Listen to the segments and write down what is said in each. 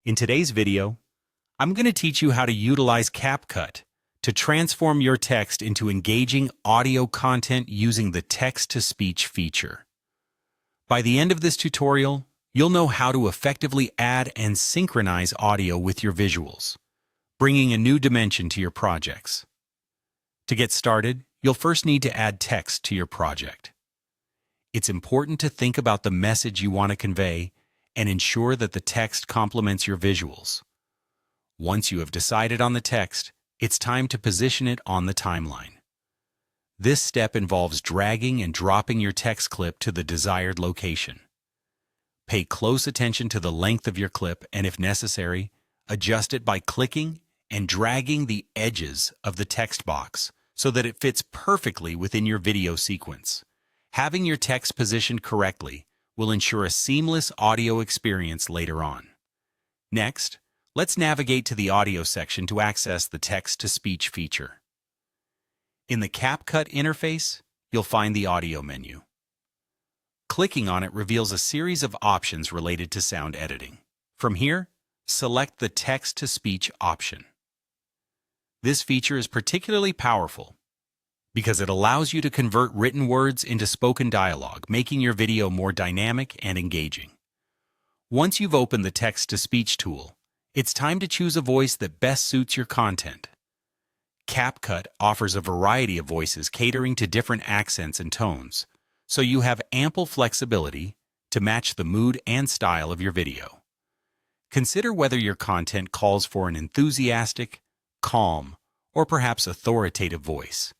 In today's video, I'm going to teach you how to utilize CapCut to transform your text into engaging audio content using the text-to-speech feature. By the end of this tutorial, you'll know how to effectively add and synchronize audio with your visuals, bringing a new dimension to your projects. To get started, you'll first need to add text to your project. It's important to think about the message you want to convey and ensure that the text complements your visuals. Once you have decided on the text, it's time to position it on the timeline. This step involves dragging and dropping your text clip to the desired location. Pay close attention to the length of your clip and, if necessary, adjust it by clicking and dragging the edges of the text box so that it fits perfectly within your video sequence. Having your text positioned correctly will ensure a seamless audio experience later on. Next, let's navigate to the audio section to access the text-to-speech feature. In the CapCut interface, you'll find the audio menu. Clicking on it reveals a series of options related to sound editing. From here, select the text-to-speech option. This feature is particularly powerful because it allows you to convert written words into spoken dialogue, making your video more dynamic and engaging. Once you've opened the text-to-speech tool, it's time to choose a voice that best suits your content. CapCut offers a variety of voices catering to different accents and tones, so you have ample flexibility to match the mood and style of your video. Consider whether your content calls for an enthusiastic, calm, or perhaps authoritative voice,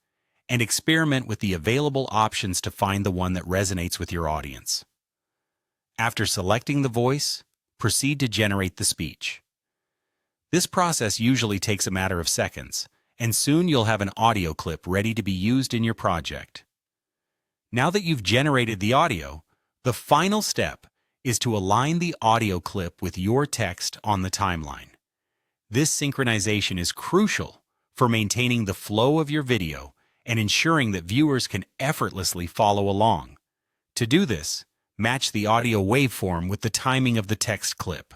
and experiment with the available options to find the one that resonates with your audience. After selecting the voice, proceed to generate the speech. This process usually takes a matter of seconds, and soon you'll have an audio clip ready to be used in your project. Now that you've generated the audio, the final step is to align the audio clip with your text on the timeline. This synchronization is crucial for maintaining the flow of your video and ensuring that viewers can effortlessly follow along. To do this, match the audio waveform with the timing of the text clip.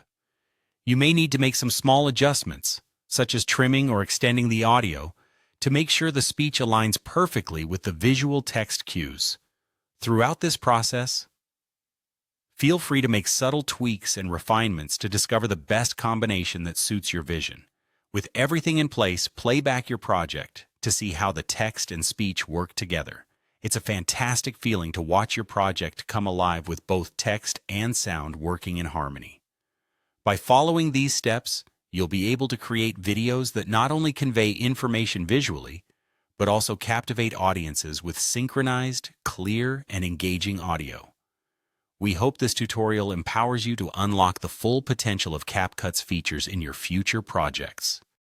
You may need to make some small adjustments, such as trimming or extending the audio, to make sure the speech aligns perfectly with the visual text cues. Throughout this process, feel free to make subtle tweaks and refinements to discover the best combination that suits your vision. With everything in place, play back your project to see how the text and speech work together. It's a fantastic feeling to watch your project come alive with both text and sound working in harmony. By following these steps, you'll be able to create videos that not only convey information visually, but also captivate audiences with synchronized, clear, and engaging audio. We hope this tutorial empowers you to unlock the full potential of CapCut's features in your future projects.